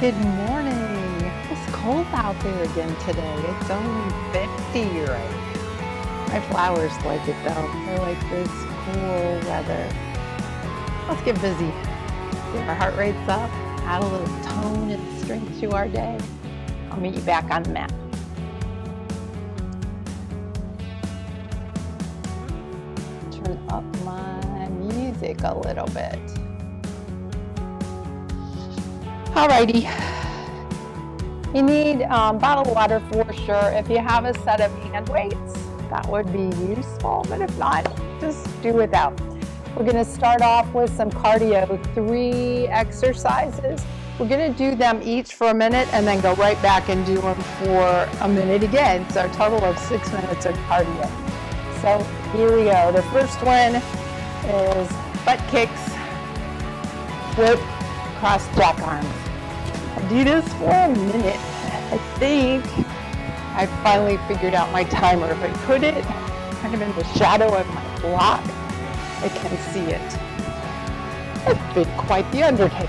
Good morning. It's cold out there again today. It's only 50, right? My flowers like it though. They like this cool weather. Let's get busy. Get our heart rates up, add a little tone and strength to our day. I'll meet you back on the mat. Turn up my music a little bit. Alrighty, you need a bottle of water for sure. If you have a set of hand weights, that would be useful, but if not, just do without. We're gonna start off with some cardio, 3 exercises. We're gonna do them each for a minute and then go right back and do them for a minute again. So a total of 6 minutes of cardio. So here we go. The first one is butt kicks with cross jack arms. I'll do this for a minute. I think I finally figured out my timer. If I put it kind of in the shadow of my block, I can see it. It's been quite the undertaking,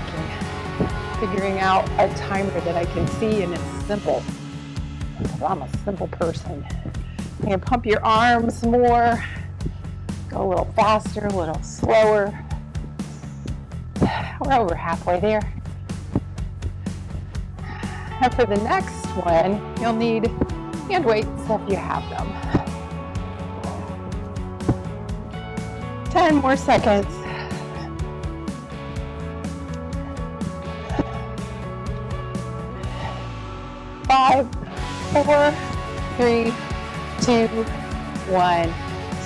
figuring out a timer that I can see and it's simple. I'm a simple person. You can pump your arms more, go a little faster, a little slower. We're over halfway there. And for the next one, you'll need hand weights if you have them. 10 more seconds. 5, 4, 3, 2, 1.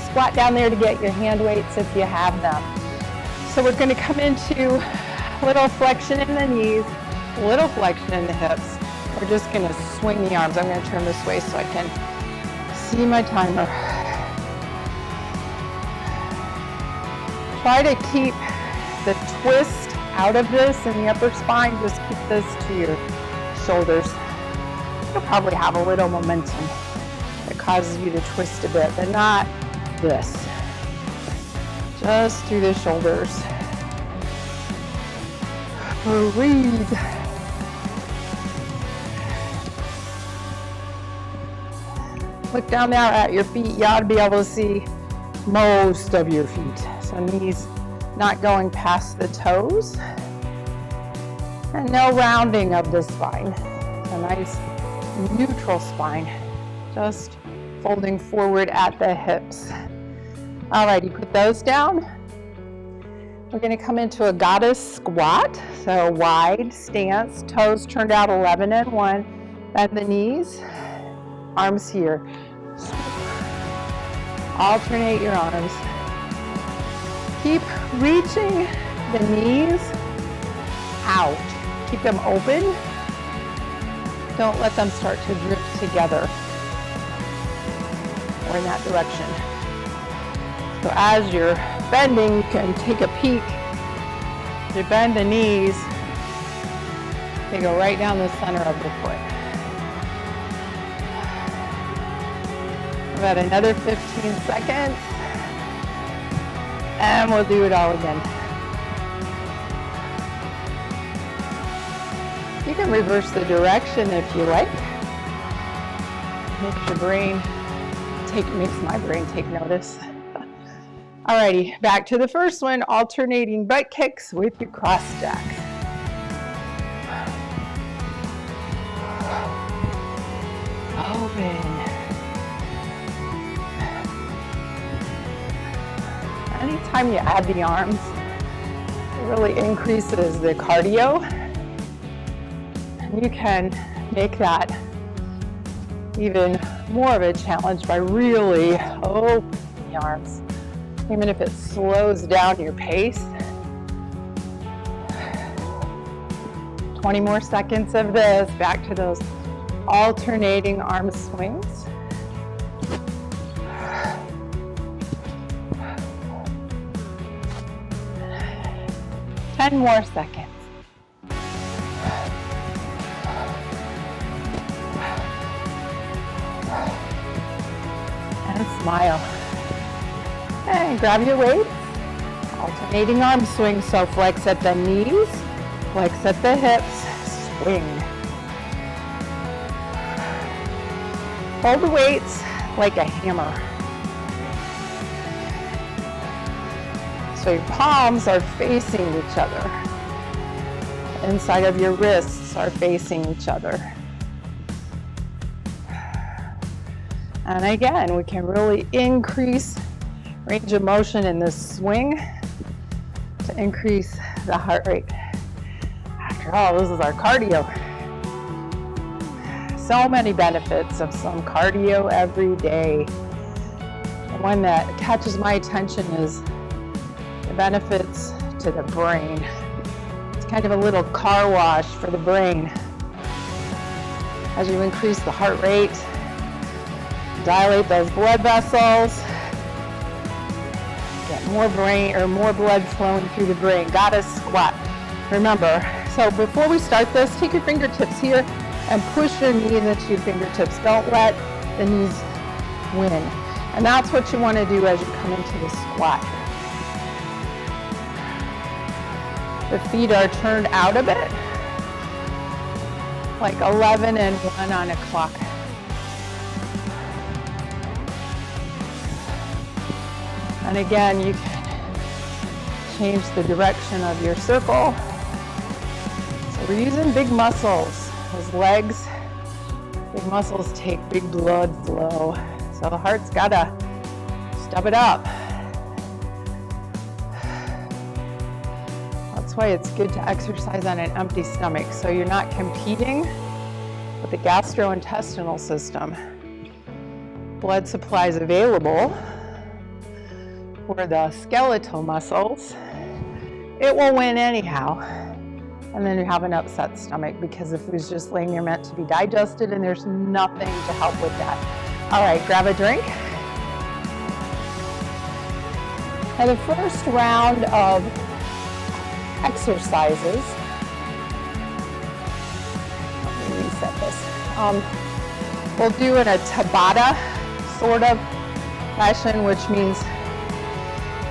Squat down there to get your hand weights if you have them. So we're going to come into little flexion in the knees, little flexion in the hips. We're just going to swing the arms. I'm going to turn this way so I can see my timer. Try to keep the twist out of this in the upper spine. Just keep this to your shoulders. You'll probably have a little momentum that causes you to twist a bit, but not this. Just through the shoulders. Breathe. Look down there at your feet. You ought to be able to see most of your feet. So knees not going past the toes. And no rounding of the spine. A nice neutral spine. Just folding forward at the hips. Alrighty, put those down. We're going to come into a goddess squat. So wide stance, toes turned out 11 and 1. Bend the knees, arms here. Alternate your arms. Keep reaching the knees out. Keep them open. Don't let them start to drift together or in that direction. So as you're bending, you can take a peek. You bend the knees, they go right down the center of the foot. About another 15 seconds. And we'll do it all again. You can reverse the direction if you like. Makes my brain take notice. Alrighty, back to the first one, alternating butt kicks with your cross jacks. Open. Anytime you add the arms, it really increases the cardio. And you can make that even more of a challenge by really opening the arms. Even if it slows down your pace. 20 more seconds of this. Back to those alternating arm swings. 10 more seconds. And smile. And grab your weights. Alternating arm swings. So flex at the knees, flex at the hips, swing. Hold the weights like a hammer. So your palms are facing each other. Inside of your wrists are facing each other. And again, we can really increase range of motion in this swing to increase the heart rate. After all, this is our cardio. So many benefits of some cardio every day. The one that catches my attention is the benefits to the brain. It's kind of a little car wash for the brain. As you increase the heart rate, dilate those blood vessels, get more brain or more blood flowing through the brain. Gotta squat. Remember, so before we start this, take your fingertips here and push your knee into your fingertips. Don't let the knees win. And that's what you want to do as you come into the squat. The feet are turned out a bit, like 11 and 1 on a clock. And again, you can change the direction of your circle. So we're using big muscles. Those legs, big muscles take big blood flow. So the heart's gotta step it up. That's why it's good to exercise on an empty stomach, so you're not competing with the gastrointestinal system. Blood supply is available for the skeletal muscles. It will win anyhow. And then you have an upset stomach because the food's just laying there meant to be digested and there's nothing to help with that. All right, grab a drink. Now the first round of exercises, let me reset this. We'll do in a tabata sort of fashion, which means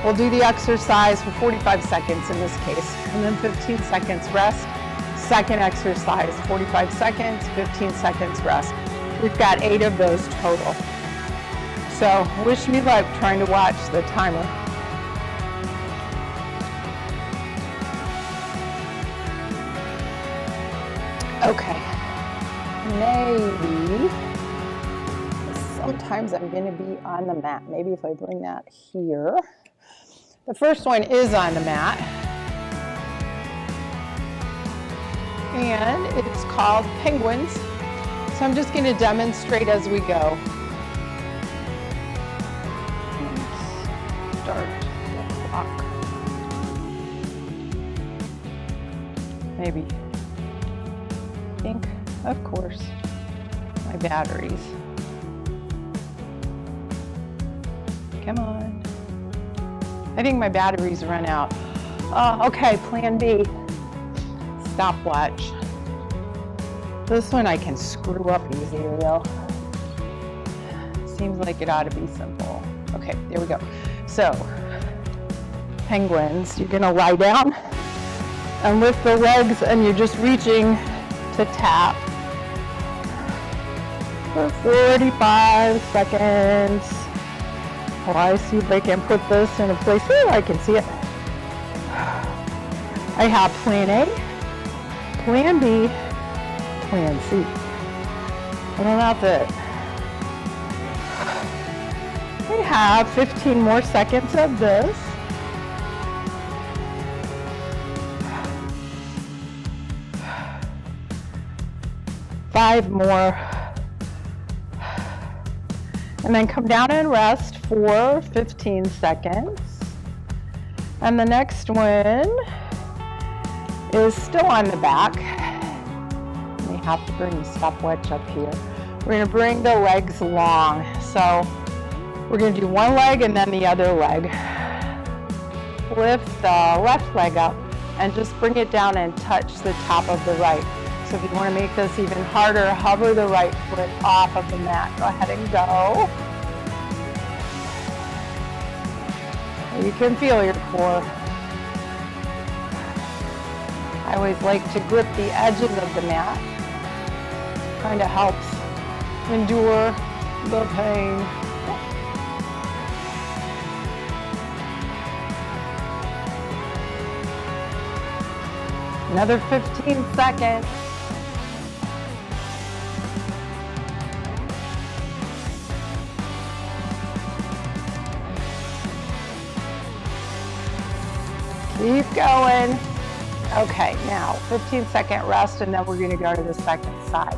we'll do the exercise for 45 seconds in this case, and then 15 seconds rest. Second exercise, 45 seconds, 15 seconds rest. We've got 8 of those total. So wish me luck trying to watch the timer. Okay, maybe, sometimes I'm gonna be on the mat. Maybe if I bring that here. The first one is on the mat, and it's called penguins. So I'm just going to demonstrate as we go. Start the clock. Maybe pink, of course, my batteries. Come on. I think my batteries run out. Okay, plan B. Stopwatch. This one I can screw up easier though. Seems like it ought to be simple. Okay, there we go. So, penguins, you're gonna lie down and lift the legs and you're just reaching to tap for 45 seconds. Well, I see if I can put this in a place where I can see it. I have plan A, plan B, plan C. And then that's it. We have 15 more seconds of this. Five more. And then come down and rest for 15 seconds. And the next one is still on the back. We have to bring the stopwatch up here. We're gonna bring the legs long. So we're gonna do one leg and then the other leg. Lift the left leg up and just bring it down and touch the top of the right. So if you want to make this even harder, hover the right foot off of the mat. Go ahead and go. You can feel your core. I always like to grip the edges of the mat. Kind of helps endure the pain. Another 15 seconds. Keep going. Okay, now 15-second rest, and then we're going to go to the second side.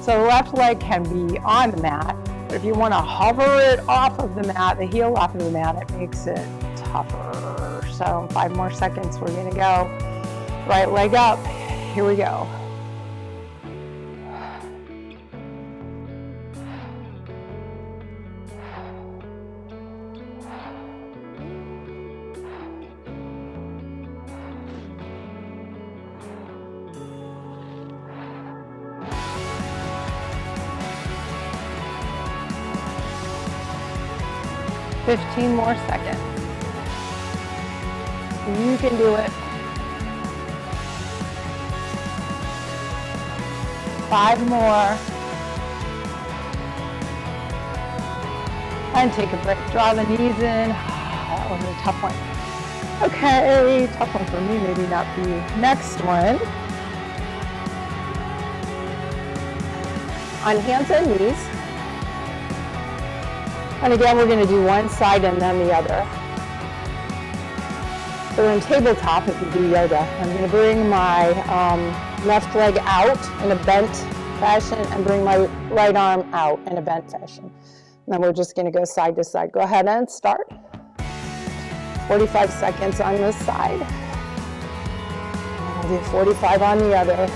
So the left leg can be on the mat, but if you want to hover it off of the mat, the heel off of the mat, it makes it tougher. So 5 more seconds, we're going to go. Right leg up. Here we go. Fifteen more seconds. You can do it. 5 more. And take a break. Draw the knees in. That was a tough one. Okay, tough one for me, maybe not the next one. On hands and knees. And again, we're going to do one side and then the other. So in tabletop, if you do yoga, I'm going to bring my left leg out in a bent fashion and bring my right arm out in a bent fashion. And then we're just going to go side to side. Go ahead and start. 45 seconds on this side. And we'll do 45 on the other.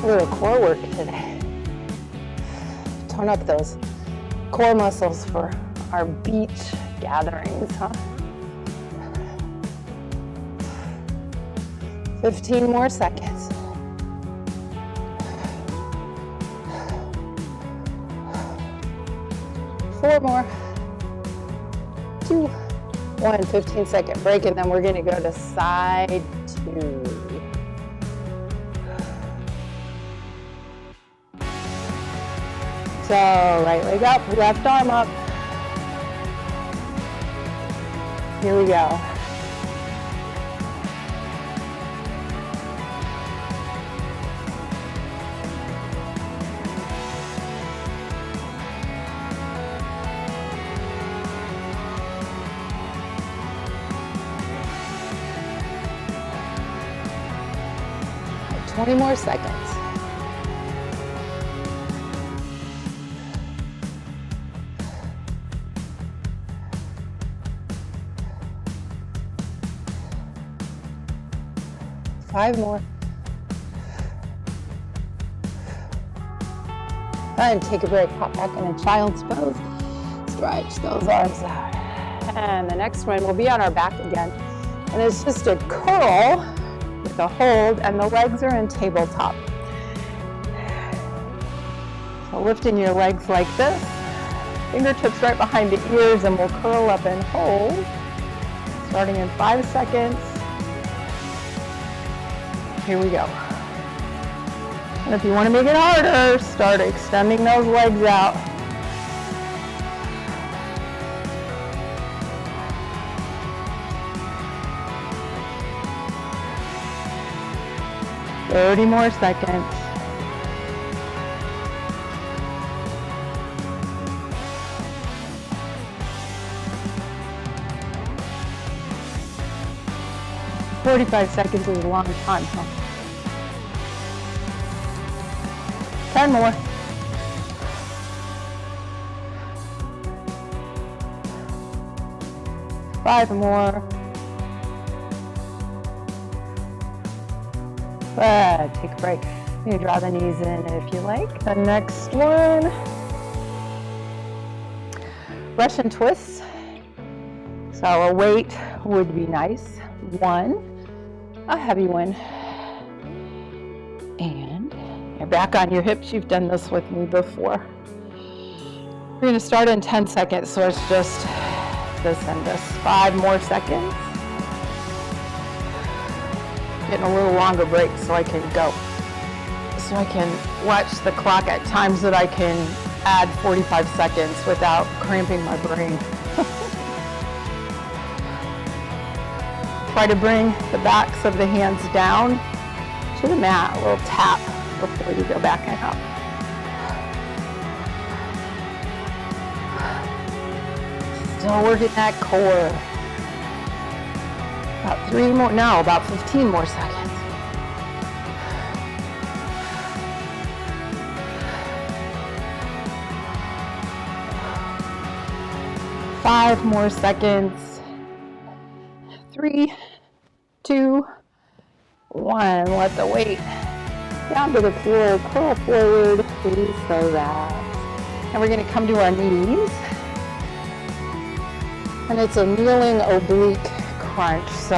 A little core work today. Tone up those core muscles for our beach gatherings, huh? 15 more seconds. Four more. 2, 1, 15-second break, and then we're going to go to side 2. So right leg up, left arm up. Here we go. Twenty more seconds. Five more. And take a break. Pop back in a child's pose. Stretch those arms out. And the next one will be on our back again. And it's just a curl with a hold, and the legs are in tabletop. So lifting your legs like this. Fingertips right behind the ears, and we'll curl up and hold. Starting in 5 seconds. Here we go. And if you want to make it harder, start extending those legs out. Thirty more seconds. "45 seconds is a long time, huh? 10 more. Five more. Take a break. You can draw the knees in if you like. The next one, Russian twists. So a weight would be nice. One, a heavy one. And you're back on your hips. You've done this with me before. We're going to start in 10 seconds, so it's just this and this. 5 more seconds. Getting a little longer break so I can go. So I can watch the clock at times that I can add 45 seconds without cramping my brain. Try to bring the backs of the hands down to the mat, a little tap before you go back and up. Still working that core. About 3 more, now about 15 more seconds. Five more seconds. 3, 2, 1. Let the weight down to the floor. Curl forward. Release those abs. And we're going to come to our knees. And it's a kneeling oblique crunch. So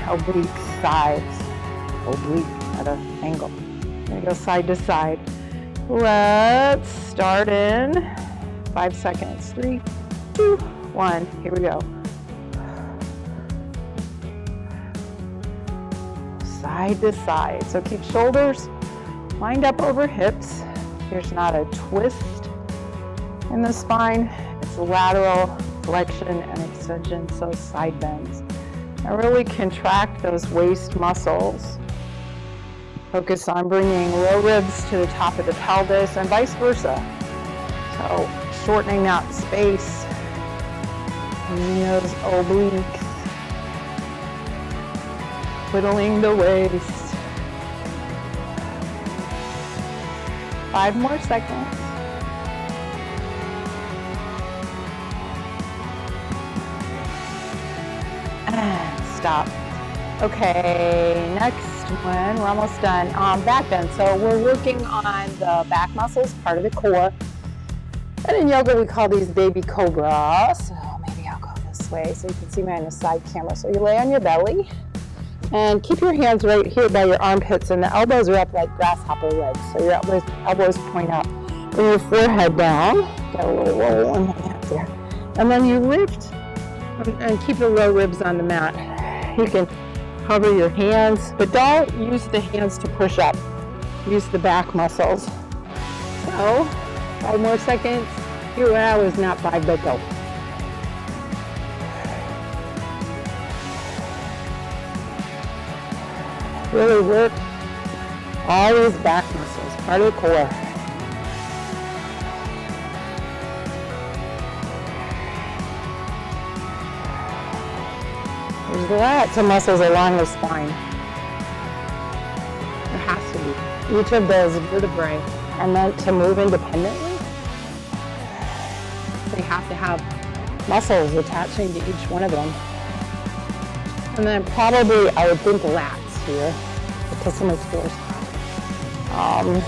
oblique sides. Oblique at an angle. I'm going to go side to side. Let's start in 5 seconds. 3, 2, 1. Here we go. Side to side. So keep shoulders lined up over hips. There's not a twist in the spine. It's lateral flexion and extension, so side bends. And really contract those waist muscles. Focus on bringing low ribs to the top of the pelvis and vice versa. So shortening that space in those obliques. Whittling the waist. 5 more seconds. And stop. Okay, next one, we're almost done. Back bend. So we're working on the back muscles, part of the core. And in yoga, we call these baby cobras. So maybe I'll go this way so you can see me on the side camera. So you lay on your belly. And keep your hands right here by your armpits, and the elbows are up like grasshopper legs. So your elbows point up. Bring your forehead down. Got a little roll on the mat there. And then you lift and keep the low ribs on the mat. You can hover your hands, but don't use the hands to push up. Use the back muscles. So, 5 more seconds. Here I was not 5, but go. Really work all those back muscles, part of the core. There's lots of muscles along the spine. There has to be. Each of those vertebrae are meant to move independently. They have to have muscles attaching to each one of them. And then probably I would think lats here, the pessimus dorsum.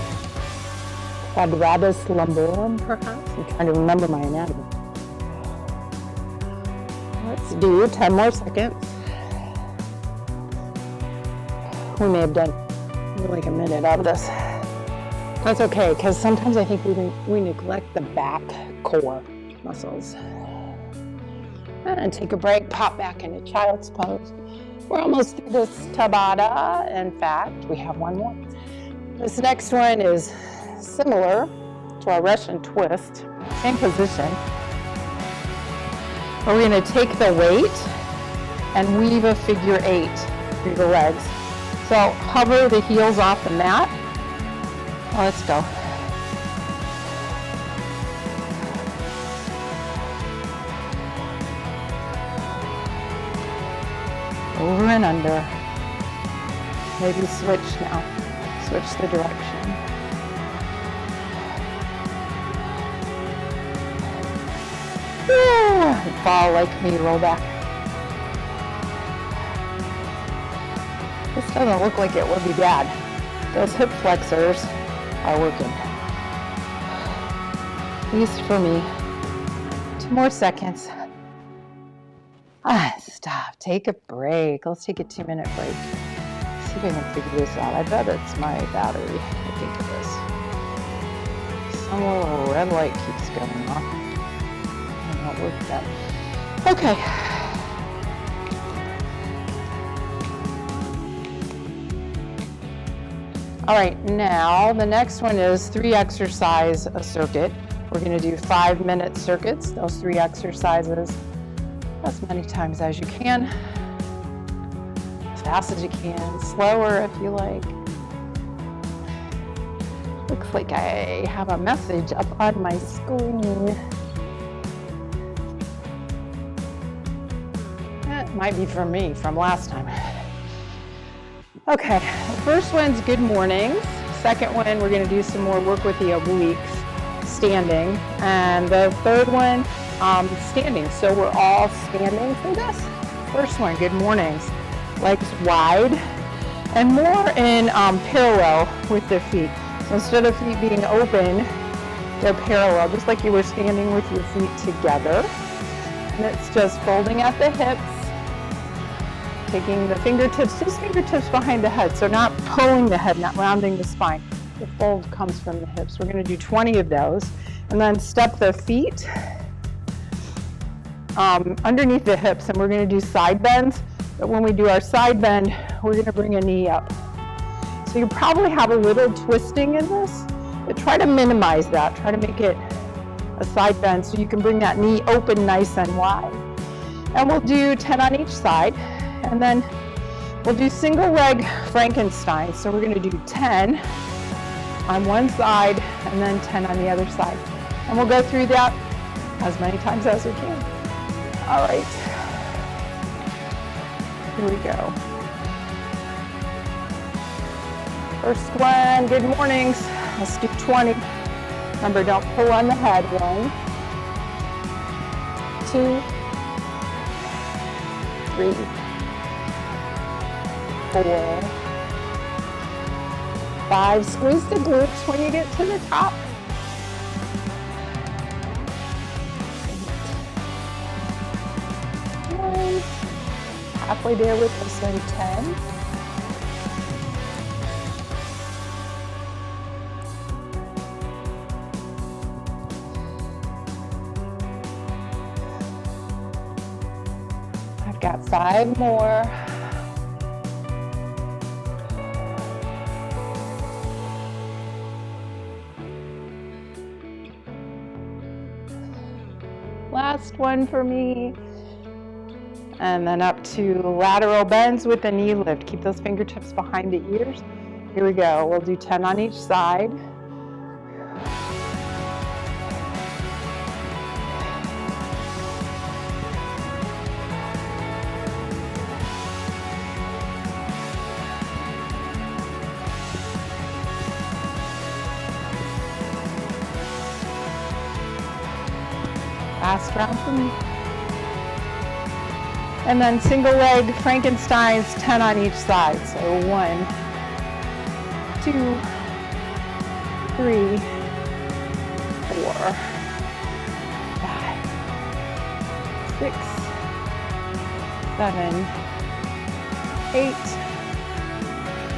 Quadratus lumborum, perhaps. I'm trying to remember my anatomy. Let's do 10 more seconds. We may have done like a minute of this. That's okay, because sometimes I think we neglect the back core muscles. And take a break, pop back into child's pose. We're almost through this tabata. In fact, we have one more. This next one is similar to our Russian twist, same position. We're going to take the weight and weave a figure 8 through the legs. So hover the heels off the mat. Let's go. Over and under. Maybe switch now. Switch the direction. Fall like me, roll back. This doesn't look like it would be bad. Those hip flexors are working. At least for me. 2 more seconds. Stop. Take a break. Let's take a 2-minute break. See if I can figure this out. I bet it's my battery. I think it is. Some little red light keeps going off. not working out. Okay. All right, now the next one is 3 exercise a circuit. We're going to do 5-minute circuits, those 3 exercises, as many times as you can, as fast as you can, slower if you like. Looks like I have a message up on my screen. It might be from me from last time. Okay, the first one's good mornings. Second one, we're going to do some more work with the obliques, standing. And the third one, standing. So we're all standing for this. First one, good mornings. Legs wide and more in parallel with the feet. So instead of feet being open, they're parallel, just like you were standing with your feet together. And it's just folding at the hips, taking the fingertips, just fingertips behind the head. So not pulling the head, not rounding the spine. The fold comes from the hips. We're going to do 20 of those. And then step the feet underneath the hips. And we're going to do side bends. But when we do our side bend, we're going to bring a knee up. So you probably have a little twisting in this, but try to minimize that. Try to make it a side bend so you can bring that knee open nice and wide. And we'll do 10 on each side. And then we'll do single leg Frankenstein. So we're going to do 10 on one side and then 10 on the other side. And we'll go through that as many times as we can. All right. Here we go. First one, good mornings. Let's do 20. Remember, don't pull on the head. 1, 2, 3, 4, 5. Squeeze the glutes when you get to the top. 8, 9, halfway there with this one, 10. I've got 5 more. Last one for me. And then up to lateral bends with the knee lift. Keep those fingertips behind the ears. Here we go. We'll do 10 on each side. Last round for me. And then single leg Frankensteins, 10 on each side. So 1, 2, 3, 4, 5, 6, 7, 8,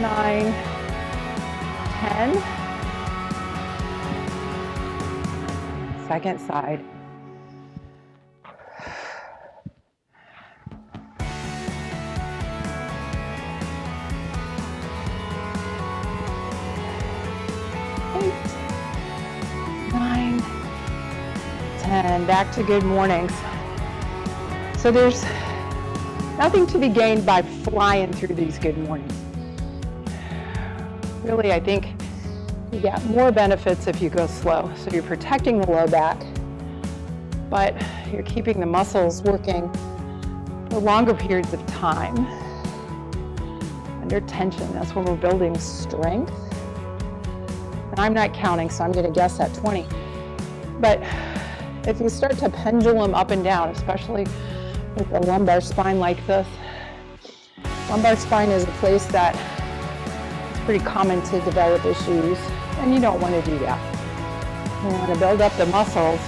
9, 10. Second side. 9, 10, back to good mornings. So there's nothing to be gained by flying through these good mornings. Really, I think you get more benefits if you go slow. So you're protecting the low back, but you're keeping the muscles working for longer periods of time under tension. That's when we're building strength. I'm not counting, so I'm going to guess at 20. But if you start to pendulum up and down, especially with the lumbar spine like this, lumbar spine is a place that it's pretty common to develop issues, and you don't want to do that. You want to build up the muscles,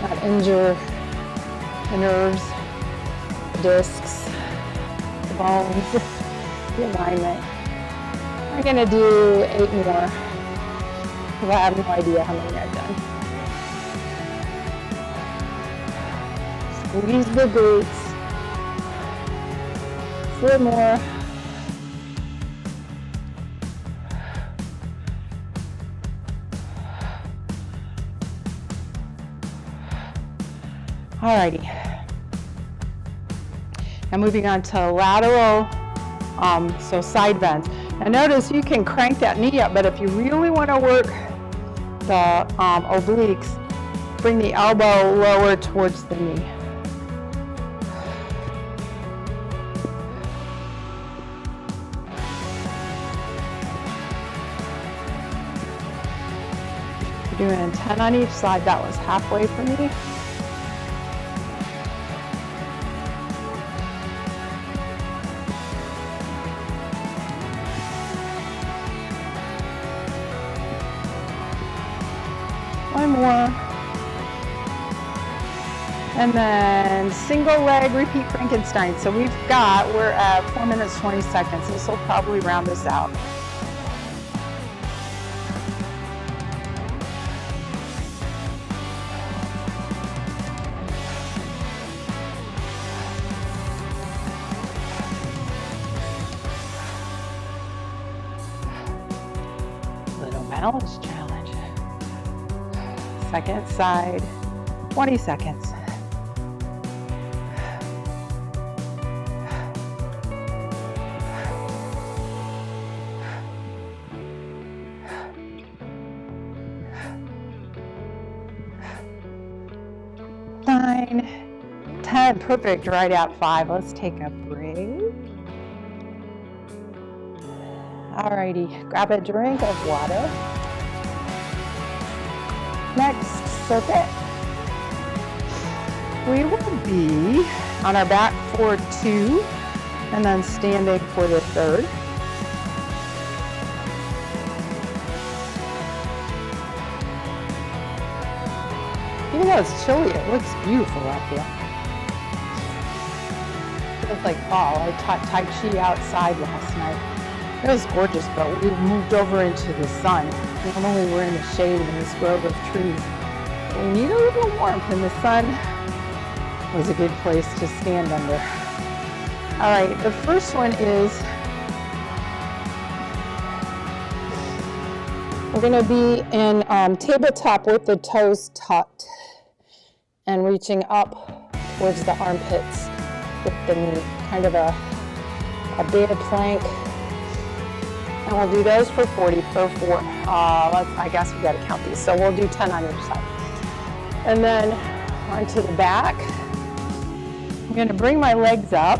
not injure the nerves, the discs, the bones, the alignment. I'm going to do 8 more. I have no idea how many I've done. Squeeze the glutes. 4 more. Alrighty. Now moving on to lateral, so side bends. Now notice you can crank that knee up, but if you really want to work the obliques, bring the elbow lower towards the knee. We're doing 10 on each side. That was halfway for me. One more. And then single leg, repeat Frankenstein. So we're at 4 minutes, 20 seconds. This will probably round us out. Little balance challenge. Second side, 20 seconds. Nine, 10, perfect, right at 5. Let's take a break. Alrighty, grab a drink of water. Next circuit, we will be on our back for 2 and then standing for the 3rd. Even though it's chilly, it looks beautiful out here. Feels like fall. I taught Tai Chi outside last night. It was gorgeous, but we moved over into the sun. Normally we're in the shade in this grove of trees. We need a little warmth, and the sun was a good place to stand under. All right, the first one is we're going to be in tabletop with the toes tucked and reaching up towards the armpits with the knee, kind of a bear plank. And we'll do those for 40 for 4. I guess we got to count these. So we'll do 10 on each side. And then onto the back. I'm going to bring my legs up.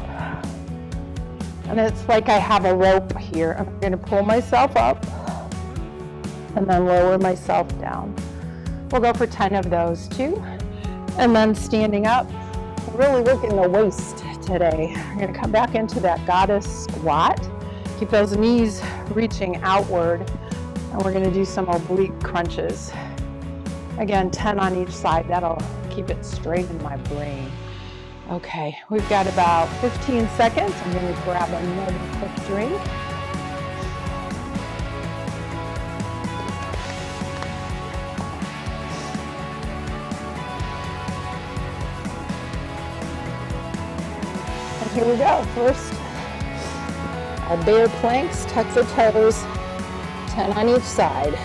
And it's like I have a rope here. I'm going to pull myself up and then lower myself down. We'll go for 10 of those too. And then standing up, really working the waist today. I'm going to come back into that goddess squat. Keep those knees reaching outward, and we're going to do some oblique crunches. Again, 10 on each side. That'll keep it straight in my brain. Okay, we've got about 15 seconds. I'm going to grab another quick drink. And here we go. First, our bear planks, tuck the toes, 10 on each side.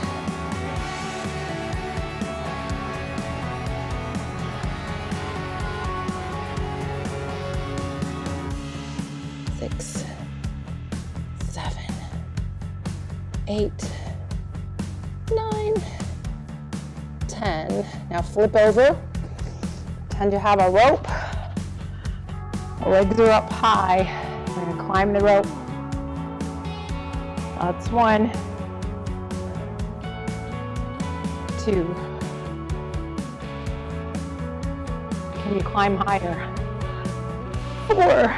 Six, 7, 8, 9, 10. Now flip over. Pretend you have a rope. The legs are up high. We're going to climb the rope. That's 1, 2. Can you climb higher? 4,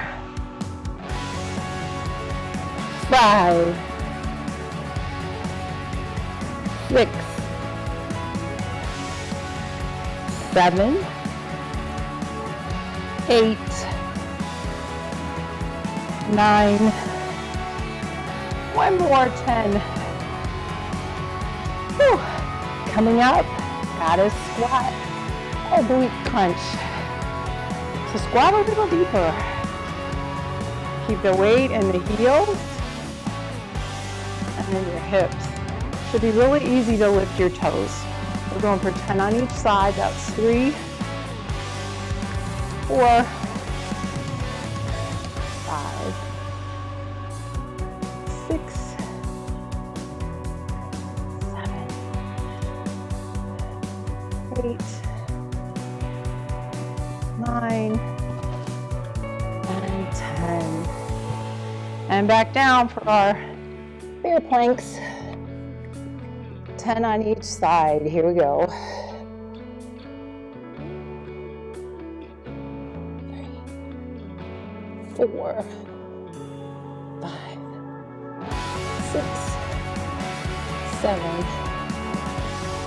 5, 6, 7, 8, 9. One more, 10. Whew. Coming up, goddess squat, oblique crunch. So squat a little deeper. Keep the weight in the heels and then your hips. Should be really easy to lift your toes. We're going for 10 on each side. That's 3, 4, 5, 6, 7, 8, 9, and 10. And back down for our bear planks. 10 on each side. Here we go. 3, 4, 5, 6, 7,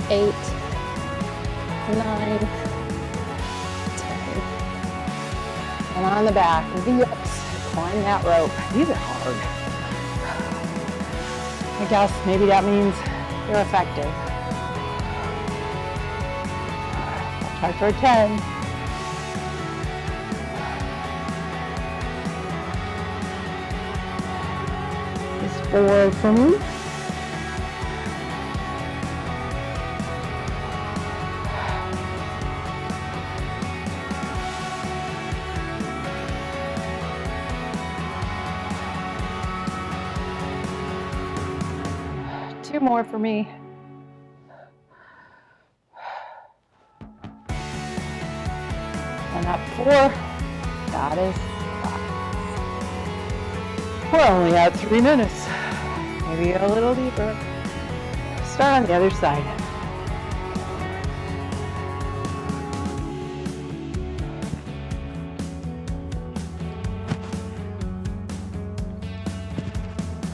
8, 9, 10. And on the back, V-ups, climb that rope. These are hard. I guess maybe that means they're effective. Try for 10. Just 4 for me. Two more for me. And up 4. That is 5. We're only at 3 minutes. Maybe a little deeper. Start on the other side.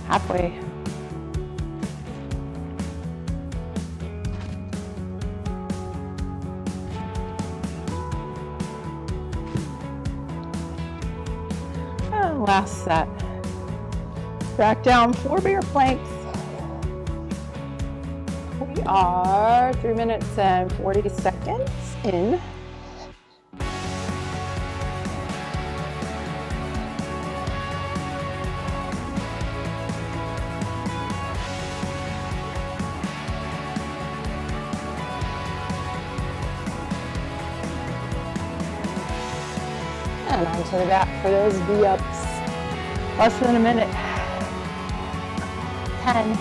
Halfway. Last set. Back down 4 bear planks. We are 3 minutes and 40 seconds in. And onto the back for those V-ups. Less than a minute. 10.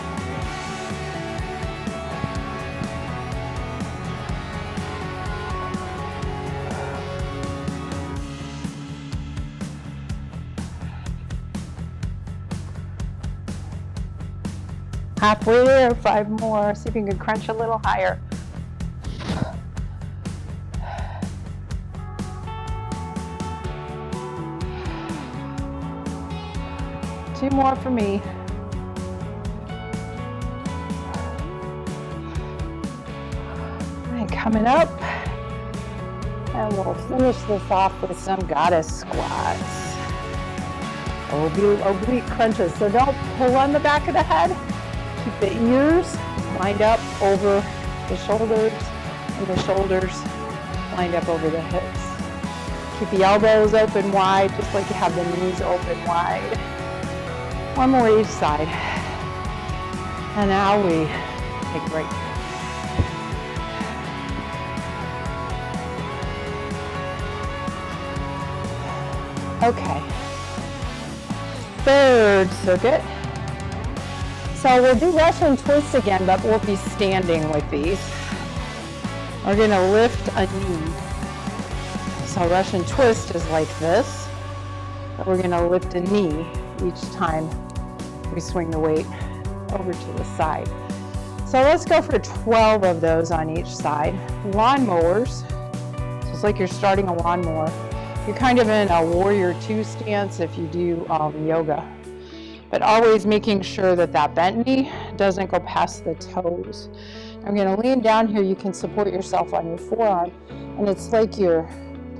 Halfway there, 5 more. See if you can crunch a little higher. Two more for me. And coming up, and we'll finish this off with some goddess squats. Oblique crunches. So don't pull on the back of the head. Keep the ears lined up over the shoulders, and the shoulders lined up over the hips. Keep the elbows open wide, just like you have the knees open wide. One more each side. And now we take a break. Okay. Third circuit. So we'll do Russian twist again, but we'll be standing with these. We're gonna lift a knee. So Russian twist is like this, but we're gonna lift a knee each time we swing the weight over to the side. So let's go for 12 of those on each side. Lawnmowers, so it's like you're starting a lawnmower. You're kind of in a warrior 2 stance if you do yoga, but always making sure that that bent knee doesn't go past the toes. I'm gonna lean down here. You can support yourself on your forearm, and it's like you're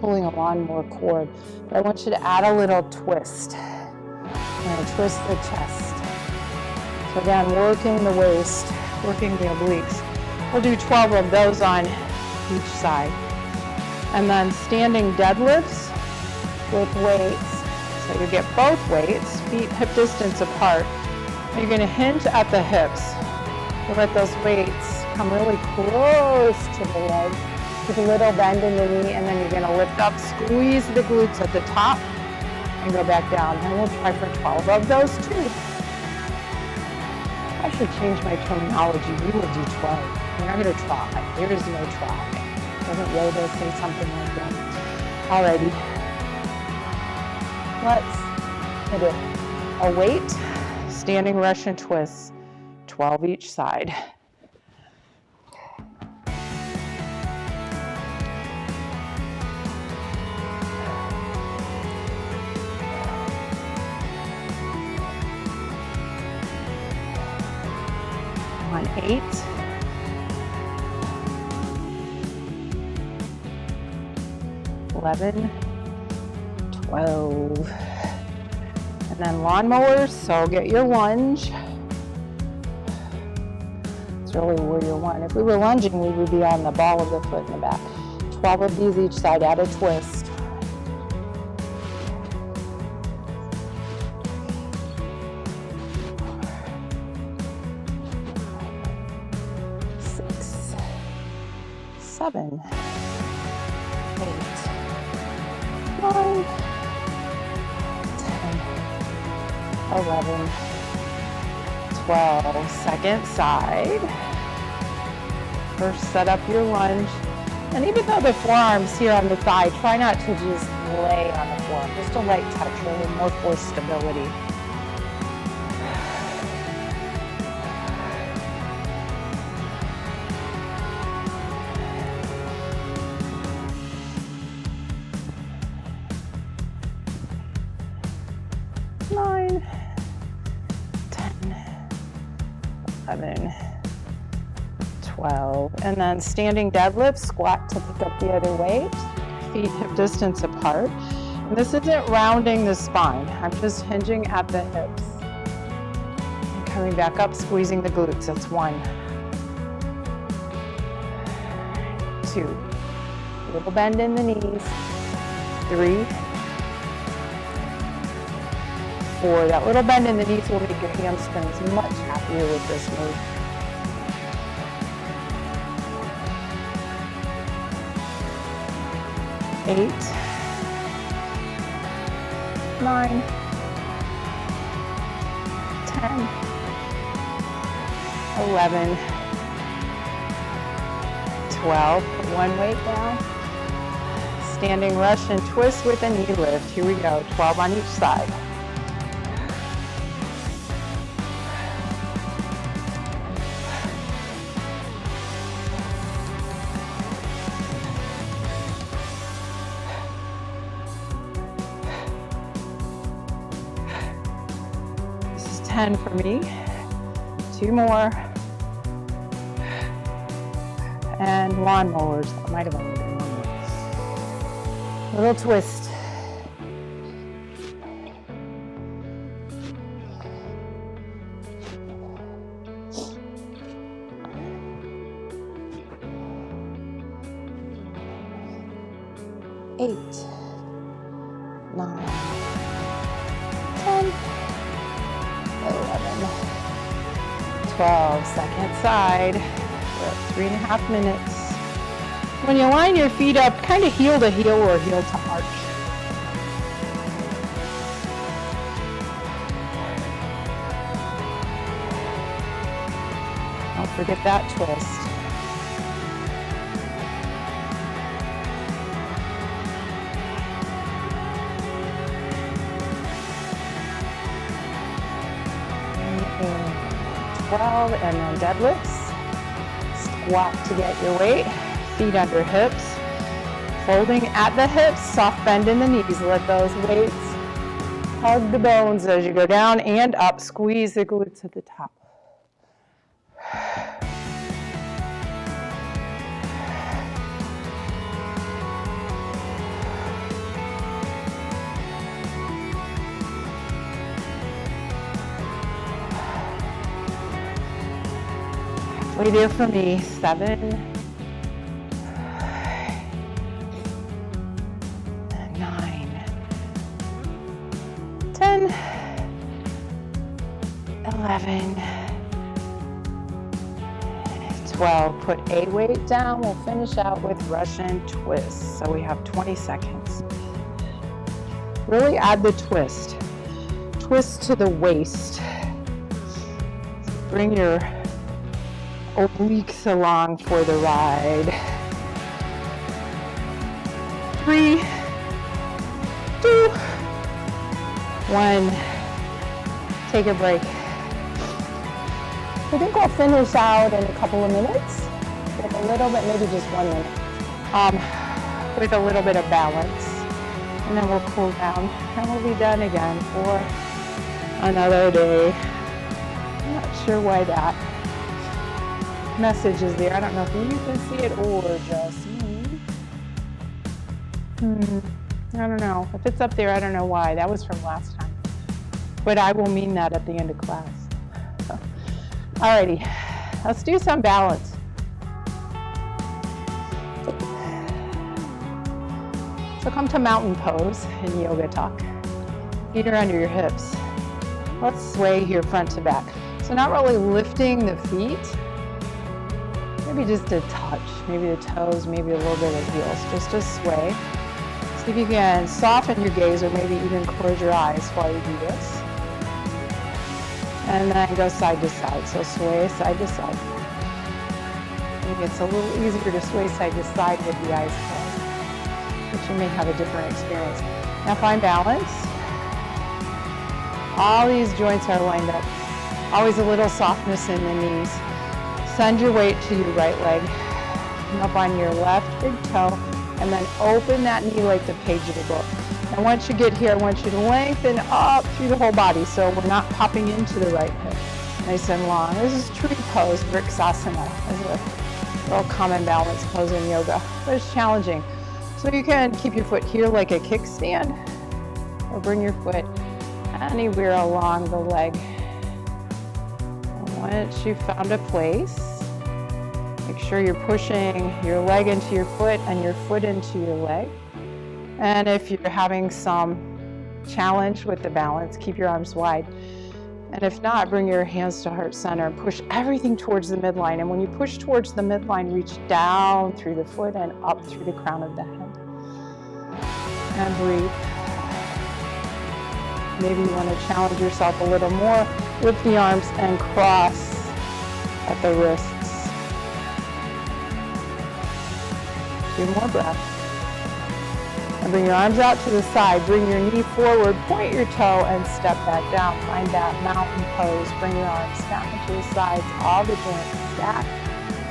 pulling a lawnmower cord, but I want you to add a little twist. I'm gonna twist the chest. So again, working the waist, working the obliques. We'll do 12 of those on each side. And then standing deadlifts. with weights. So you get both weights, feet hip distance apart. You're going to hinge at the hips. You let those weights come really close to the leg. With a little bend in the knee, and then you're going to lift up, squeeze the glutes at the top, and go back down. And we'll try for 12 of those too. I should change my terminology. We will do 12. We're not going to try. There is no try. Doesn't yoga say something like that? Alrighty. Let's hit it. A weight, standing Russian twists, 12 each side. On 8. 11, 12. And then lawnmowers, so get your lunge. It's really where you want. If we were lunging, we would be on the ball of the foot in the back. 12 of these each side, add a twist. Seven, 8, 9, 10, 11, 12. Second side. First, set up your lunge. And even though the forearm's here on the thigh, try not to just lay on the forearm. Just a light touch, really more for stability. Nine, 10, 11, 12. And then standing deadlift, squat to pick up the other weight. Feet hip distance apart. And this isn't rounding the spine. I'm just hinging at the hips. And coming back up, squeezing the glutes. That's 1, 2. A little bend in the knees. 3, 4. That little bend in the knees will make your hamstrings much happier with this move. 8, 9, 10, 11, 12. Put one weight down. Standing Russian twist with a knee lift. Here we go. 12 on each side. This is 10 for me. 2 more. And lawnmowers. That might have only been one more. Little twist. Eight, 9, 10, 11, 12. Second side. We're at 3.5 minutes. When you line your feet up, kind of heel to heel or heel to arch. Don't forget that twist. And 12, and then deadlifts. Squat to get your weight. Feet under hips. Folding at the hips, soft bend in the knees. Let those weights hug the bones as you go down and up. Squeeze the glutes at the top. Halfway there for me. 7, 9, 10, 11, 12. Put a weight down. We'll finish out with Russian twists. So we have 20 seconds. Really add the twist. Twist to the waist. Bring your obliques along for the ride. 3, 2, 1. Take a break. I think we'll finish out in a couple of minutes with a little bit, maybe just 1 minute, with a little bit of balance. And then we'll cool down and we'll be done again for another day. I'm not sure why that message is there. I don't know if you can see it or just me. I don't know. If it's up there, I don't know why. That was from last time. But I will mean that at the end of class. Alrighty, let's do some balance. So come to mountain pose in yoga talk. Feet are under your hips. Let's sway here front to back. So not really lifting the feet, maybe just a touch, maybe the toes, maybe a little bit of heels, just a sway. See if you can soften your gaze or maybe even close your eyes while you do this. And then go side to side. So sway side to side. Maybe it's a little easier to sway side to side with the eyes closed, but you may have a different experience. Now find balance. All these joints are lined up. Always a little softness in the knees. Send your weight to your right leg. Come up on your left big toe, and then open that knee like the page of the book. And once you get here, I want you to lengthen up through the whole body so we're not popping into the right hip. Nice and long. This is tree pose, Vriksasana. This is a real common balance pose in yoga, but it's challenging. So you can keep your foot here like a kickstand, or bring your foot anywhere along the leg. And once you've found a place, make sure you're pushing your leg into your foot and your foot into your leg. And if you're having some challenge with the balance, keep your arms wide. And if not, bring your hands to heart center and push everything towards the midline. And when you push towards the midline, reach down through the foot and up through the crown of the head. And breathe. Maybe you want to challenge yourself a little more. Lift the arms and cross at the wrists. 2 more breaths. And bring your arms out to the side. Bring your knee forward, point your toe, and step back down. Find that mountain pose. Bring your arms down to the sides, all the joints stacked.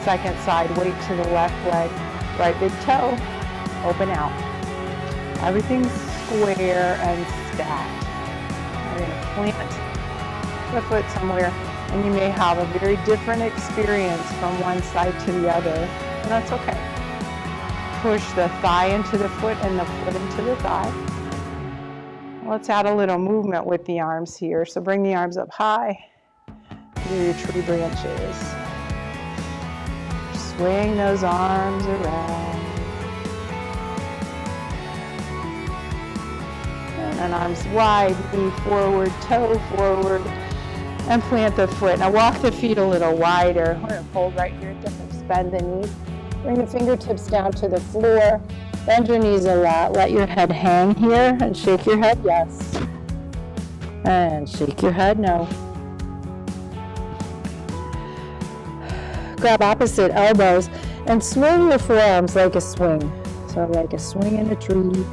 Second side, weight to the left leg. Right big toe, open out. Everything's square and stacked. You're going to plant the foot somewhere, and you may have a very different experience from one side to the other, and that's okay. Push the thigh into the foot and the foot into the thigh. Let's add a little movement with the arms here. So bring the arms up high. Do your tree branches. Swing those arms around. And arms wide, knee forward, toe forward, and plant the foot. Now walk the feet a little wider. We're going to hold right here at the hips, bend the knees. Bring the fingertips down to the floor. Bend your knees a lot. Let your head hang here and shake your head, yes. And shake your head, no. Grab opposite elbows and swing your forearms like a swing. So like a swing in a tree,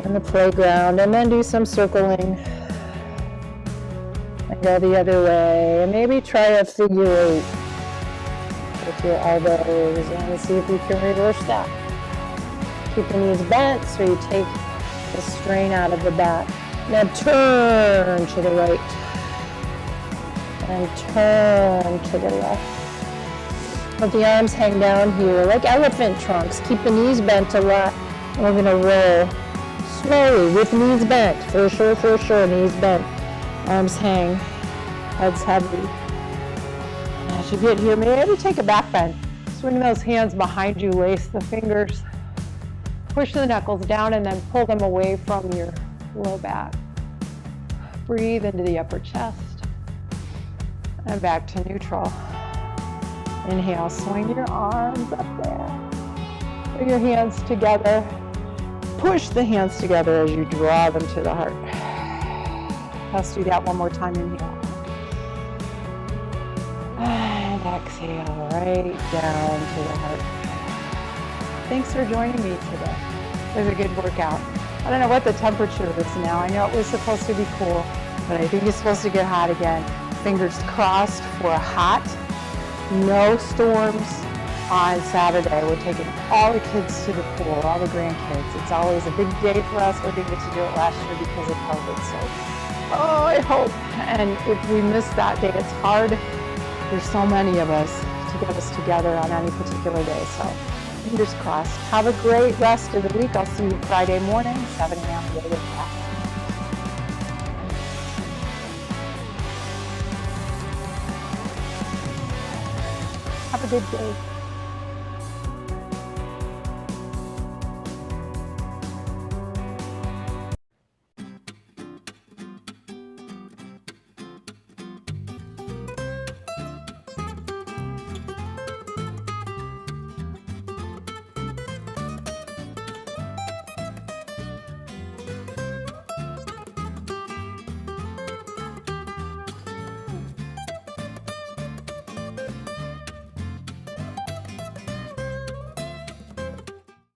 in the playground, and then do some circling. And go the other way. And maybe try a figure 8. With your elbows, and see if you can reverse that. Keep the knees bent so you take the strain out of the back. Now turn to the right and turn to the left. Let the arms hang down here like elephant trunks. Keep the knees bent a lot. And we're going to roll slowly with knees bent. For sure, knees bent. Arms hang, heads heavy. As you get here, maybe take a back bend. Swing those hands behind you, lace the fingers. Push the knuckles down and then pull them away from your low back. Breathe into the upper chest. And back to neutral. Inhale, swing your arms up there. Put your hands together. Push the hands together as you draw them to the heart. Let's do that one more time. Inhale. And exhale right down to the heart. Thanks for joining me today. It was a good workout. I don't know what the temperature is now. I know it was supposed to be cool, but I think it's supposed to get hot again. Fingers crossed for a hot, no storms on Saturday. We're taking all the kids to the pool, all the grandkids. It's always a big day for us. We didn't get to do it last year because of COVID. So, I hope. And if we miss that day, it's hard. There's so many of us to get us together on any particular day. So fingers crossed. Have a great rest of the week. I'll see you Friday morning, 7 a.m. yoga class. Have a good day.